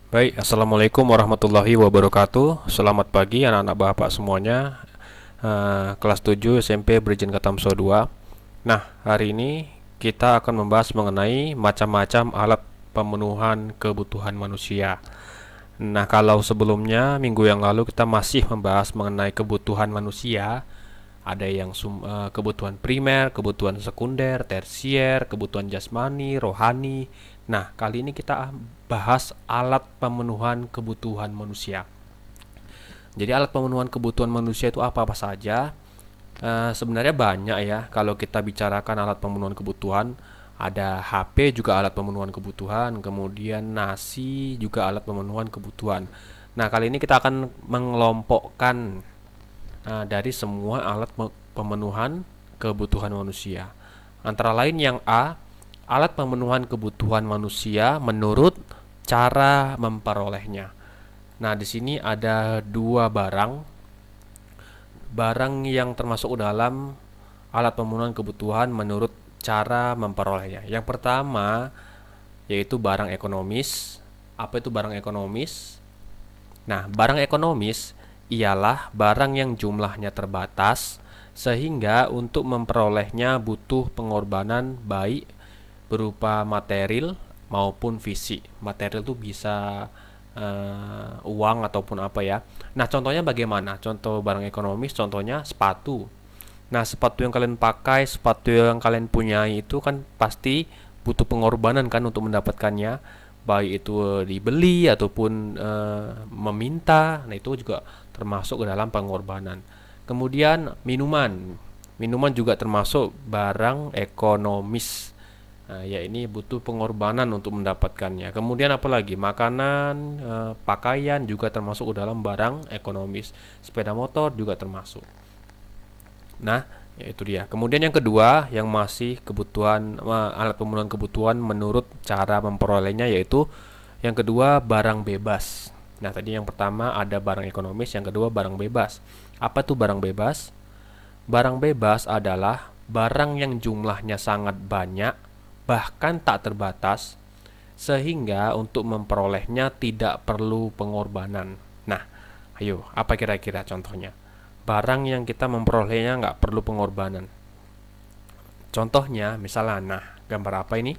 Baik, Assalamualaikum warahmatullahi wabarakatuh. Selamat pagi anak-anak bapak semuanya. Kelas 7 SMP Brigjen Katamso 2. Nah, hari ini kita akan membahas mengenai macam-macam alat pemenuhan kebutuhan manusia. Nah, kalau sebelumnya minggu yang lalu kita masih membahas mengenai kebutuhan manusia, ada yang kebutuhan primer, kebutuhan sekunder, tersier, kebutuhan jasmani, rohani. Nah, kali ini kita bahas alat pemenuhan kebutuhan manusia. Jadi alat pemenuhan kebutuhan manusia itu apa-apa saja? Sebenarnya banyak ya. Kalau kita bicarakan alat pemenuhan kebutuhan, ada HP juga alat pemenuhan kebutuhan, kemudian nasi juga alat pemenuhan kebutuhan. Nah, kali ini kita akan mengelompokkan dari semua alat pemenuhan kebutuhan manusia. Antara lain yang A, alat pemenuhan kebutuhan manusia menurut cara memperolehnya. Nah, di sini ada dua barang yang termasuk dalam alat pemenuhan kebutuhan menurut cara memperolehnya. Yang pertama yaitu barang ekonomis. Apa itu barang ekonomis? Nah, barang ekonomis ialah barang yang jumlahnya terbatas sehingga untuk memperolehnya butuh pengorbanan baik berupa material maupun fisik. Material itu bisa uang ataupun apa ya. Nah, contohnya bagaimana? Contoh barang ekonomis, contohnya sepatu. Nah, sepatu yang kalian pakai, sepatu yang kalian punyai itu kan pasti butuh pengorbanan kan untuk mendapatkannya, baik itu dibeli ataupun meminta. Nah, itu juga termasuk ke dalam pengorbanan. Kemudian minuman juga termasuk barang ekonomis. Nah, ya ini butuh pengorbanan untuk mendapatkannya. Kemudian apalagi makanan, pakaian juga termasuk ke dalam barang ekonomis. Sepeda motor juga termasuk. Nah, ya itu dia. Kemudian yang kedua, yang masih kebutuhan alat pemenuhan kebutuhan menurut cara memperolehnya yaitu yang kedua barang bebas. Nah, tadi yang pertama ada barang ekonomis, yang kedua barang bebas. Apa tuh barang bebas? Barang bebas adalah barang yang jumlahnya sangat banyak, bahkan tak terbatas, sehingga untuk memperolehnya tidak perlu pengorbanan. Nah, ayo, apa kira-kira contohnya? Barang yang kita memperolehnya nggak perlu pengorbanan. Contohnya, misalnya, nah, gambar apa ini?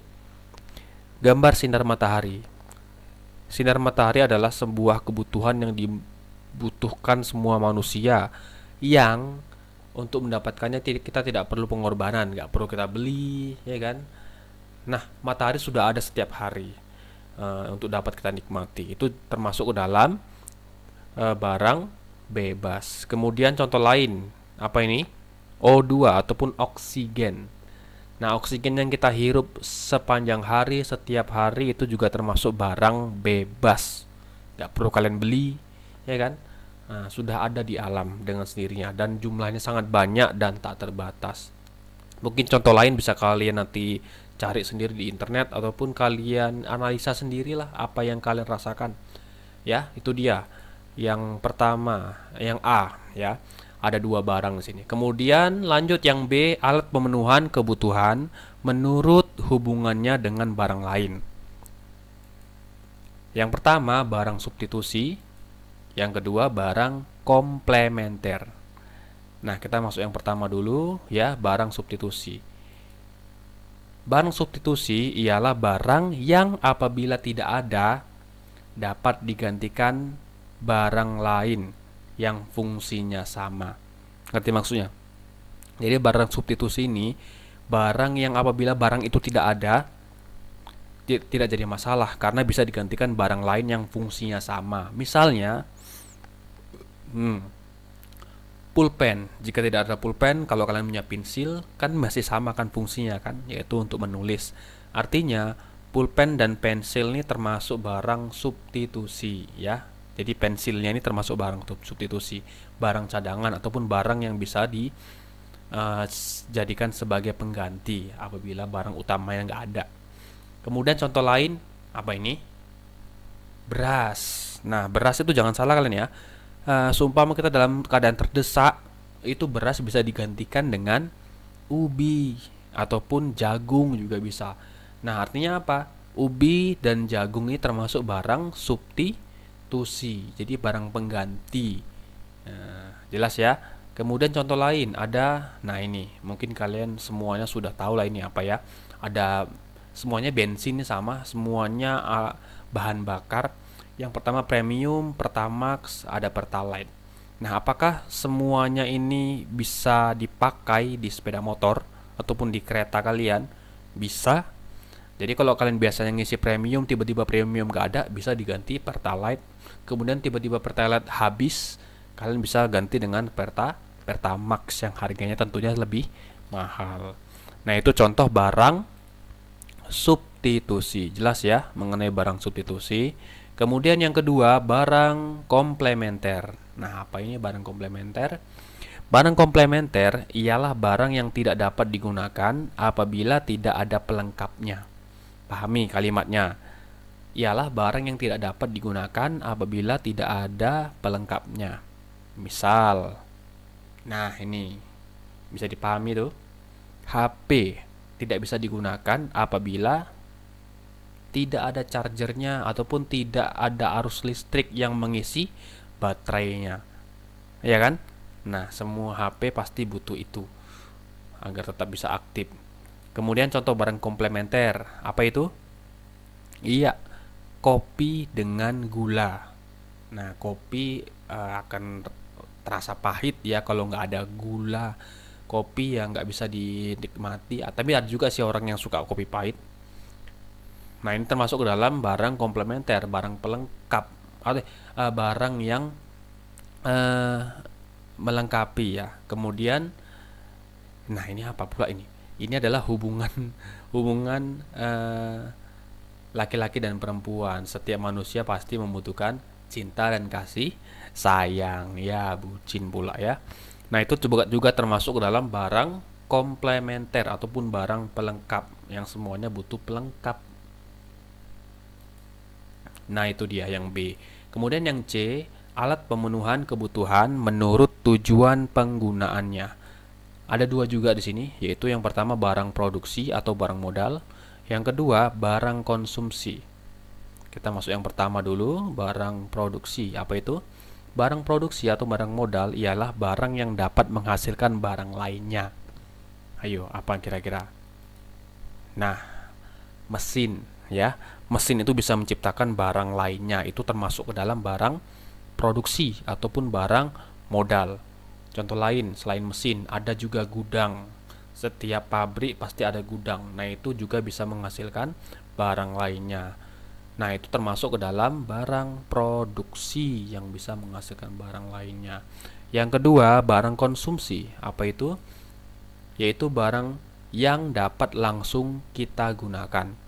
Gambar sinar matahari. Sinar matahari adalah sebuah kebutuhan yang dibutuhkan semua manusia yang untuk mendapatkannya kita tidak perlu pengorbanan, nggak perlu kita beli, ya kan? Nah, matahari sudah ada setiap hari untuk dapat kita nikmati. Itu termasuk ke dalam barang bebas. Kemudian contoh lain, apa ini? O2 ataupun oksigen. Nah, oksigen yang kita hirup sepanjang hari, setiap hari itu juga termasuk barang bebas. Nggak perlu kalian beli, ya kan? Nah, sudah ada di alam dengan sendirinya dan jumlahnya sangat banyak dan tak terbatas. Mungkin contoh lain bisa kalian nanti cari sendiri di internet ataupun kalian analisa sendirilah apa yang kalian rasakan. Ya, itu dia. Yang pertama, yang A ya. Ada dua barang di sini. Kemudian lanjut yang B, alat pemenuhan kebutuhan menurut hubungannya dengan barang lain. Yang pertama, barang substitusi. Yang kedua, barang komplementer. Nah, kita masuk yang pertama dulu ya, barang substitusi. Barang substitusi ialah barang yang apabila tidak ada dapat digantikan barang lain yang fungsinya sama. Ngerti maksudnya? Jadi barang substitusi ini barang yang apabila barang itu tidak ada tidak jadi masalah karena bisa digantikan barang lain yang fungsinya sama. Misalnya, pulpen. Jika tidak ada pulpen, kalau kalian punya pensil, kan masih sama kan fungsinya kan, yaitu untuk menulis. Artinya, pulpen dan pensil ini termasuk barang substitusi ya. Jadi pensilnya ini termasuk barang substitusi, barang cadangan ataupun barang yang bisa dijadikan sebagai pengganti apabila barang utamanya nggak ada. Kemudian contoh lain apa ini? Beras. Nah, beras itu jangan salah kalian ya. Seumpama kita dalam keadaan terdesak, itu beras bisa digantikan dengan ubi ataupun jagung juga bisa. Nah, artinya apa? Ubi dan jagung ini termasuk barang substitusi, jadi barang pengganti. Jelas ya. Kemudian contoh lain ada, nah ini mungkin kalian semuanya sudah tahu lah ini apa ya. Ada semuanya bensin sama, semuanya bahan bakar. Yang pertama premium, Pertamax, ada Pertalite. Nah, apakah semuanya ini bisa dipakai di sepeda motor ataupun di kereta kalian? Bisa. Jadi kalau kalian biasanya ngisi premium, tiba-tiba premium gak ada, bisa diganti Pertalite. Kemudian tiba-tiba Pertalite habis, kalian bisa ganti dengan Pertamax yang harganya tentunya lebih mahal. Nah, itu contoh barang substitusi. Jelas ya mengenai barang substitusi. Kemudian yang kedua, barang komplementer. Nah, apa ini barang komplementer? Barang komplementer ialah barang yang tidak dapat digunakan apabila tidak ada pelengkapnya. Pahami kalimatnya. Ialah barang yang tidak dapat digunakan apabila tidak ada pelengkapnya. Misal, nah ini bisa dipahami tuh. HP tidak bisa digunakan apabila tidak ada chargernya ataupun tidak ada arus listrik yang mengisi baterainya. Ya kan? Nah, semua HP pasti butuh itu agar tetap bisa aktif. Kemudian contoh barang komplementer, apa itu? Iya, kopi dengan gula. Nah, kopi akan terasa pahit ya kalau nggak ada gula. Kopi yang nggak bisa dinikmati. Tapi ada juga sih orang yang suka kopi pahit. Nah, ini termasuk ke dalam barang komplementer, barang pelengkap, atau barang yang eh, melengkapi ya. Kemudian, nah ini apa pula ini? Ini adalah hubungan hubungan laki-laki dan perempuan. Setiap manusia pasti membutuhkan cinta dan kasih sayang ya, bucin pula ya. Nah, itu juga termasuk ke dalam barang komplementer ataupun barang pelengkap yang semuanya butuh pelengkap. Nah, itu dia yang B. Kemudian yang C, alat pemenuhan kebutuhan menurut tujuan penggunaannya. Ada dua juga di sini, yaitu yang pertama barang produksi atau barang modal, yang kedua barang konsumsi. Kita masuk yang pertama dulu, barang produksi. Apa itu? Barang produksi atau barang modal ialah barang yang dapat menghasilkan barang lainnya. Ayo, apa kira-kira? Nah, mesin ya. Mesin itu bisa menciptakan barang lainnya, itu termasuk ke dalam barang produksi ataupun barang modal. Contoh lain selain mesin, ada juga gudang. Setiap pabrik pasti ada gudang. Nah, itu juga bisa menghasilkan barang lainnya. Nah, itu termasuk ke dalam barang produksi yang bisa menghasilkan barang lainnya. Yang kedua, barang konsumsi. Apa itu? Yaitu barang yang dapat langsung kita gunakan.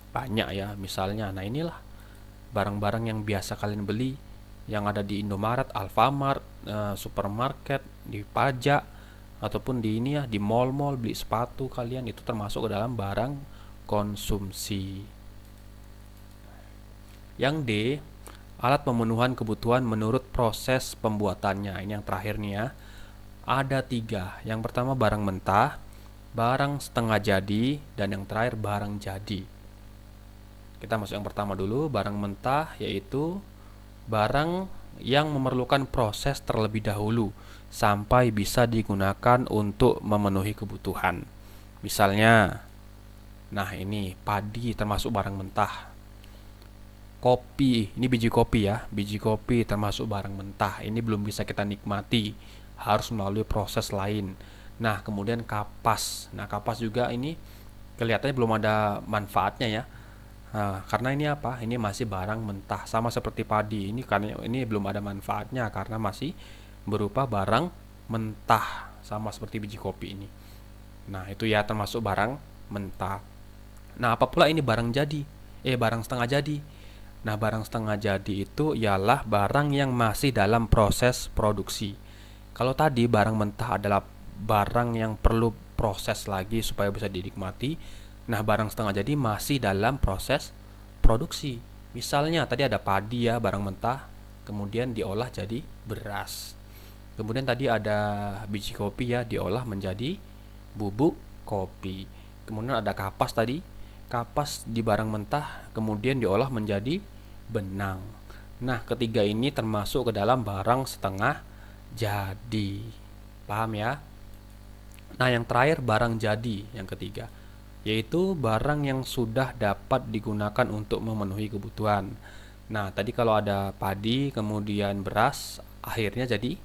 Banyak ya, misalnya, nah inilah barang-barang yang biasa kalian beli yang ada di Indomaret, Alfamart, supermarket, di pajak ataupun di ini ya, di mall-mall beli sepatu kalian, itu termasuk ke dalam barang konsumsi. Yang D, alat pemenuhan kebutuhan menurut proses pembuatannya. Ini yang terakhir nih ya. Ada 3. Yang pertama barang mentah, barang setengah jadi, dan yang terakhir barang jadi. Kita masuk yang pertama dulu, barang mentah, yaitu barang yang memerlukan proses terlebih dahulu sampai bisa digunakan untuk memenuhi kebutuhan. Misalnya, nah ini padi termasuk barang mentah. Kopi, ini biji kopi ya, biji kopi termasuk barang mentah. Ini belum bisa kita nikmati, harus melalui proses lain. Nah, kemudian kapas. Nah, kapas juga ini kelihatannya belum ada manfaatnya ya. Nah, karena ini apa? Ini masih barang mentah, sama seperti padi. Ini karena ini belum ada manfaatnya karena masih berupa barang mentah, sama seperti biji kopi ini. Nah, itu ya termasuk barang mentah. Nah, apa pula ini barang jadi? Barang setengah jadi. Nah, barang setengah jadi itu ialah barang yang masih dalam proses produksi. Kalau tadi barang mentah adalah barang yang perlu proses lagi supaya bisa dinikmati. Nah, barang setengah jadi masih dalam proses produksi. Misalnya tadi ada padi ya, barang mentah, kemudian diolah jadi beras. Kemudian tadi ada biji kopi ya, diolah menjadi bubuk kopi. Kemudian ada kapas tadi, kapas di barang mentah kemudian diolah menjadi benang. Nah, ketiga ini termasuk ke dalam barang setengah jadi. Paham ya? Nah, yang terakhir barang jadi yang ketiga, yaitu barang yang sudah dapat digunakan untuk memenuhi kebutuhan. Nah, tadi kalau ada padi, kemudian beras, akhirnya jadi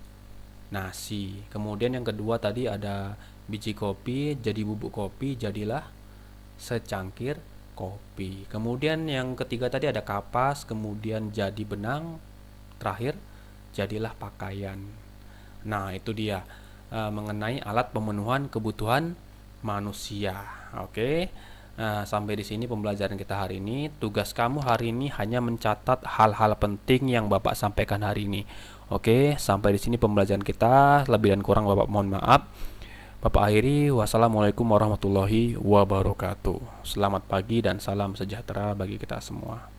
nasi. Kemudian yang kedua tadi ada biji kopi, jadi bubuk kopi, jadilah secangkir kopi. Kemudian yang ketiga tadi ada kapas, kemudian jadi benang, terakhir jadilah pakaian. Nah, itu dia mengenai alat pemenuhan kebutuhan manusia. Oke. Nah, sampai di sini pembelajaran kita hari ini. Tugas kamu hari ini hanya mencatat hal-hal penting yang Bapak sampaikan hari ini. Oke, sampai di sini pembelajaran kita. Lebih dan kurang Bapak mohon maaf. Bapak akhiri, wassalamualaikum warahmatullahi wabarakatuh. Selamat pagi dan salam sejahtera bagi kita semua.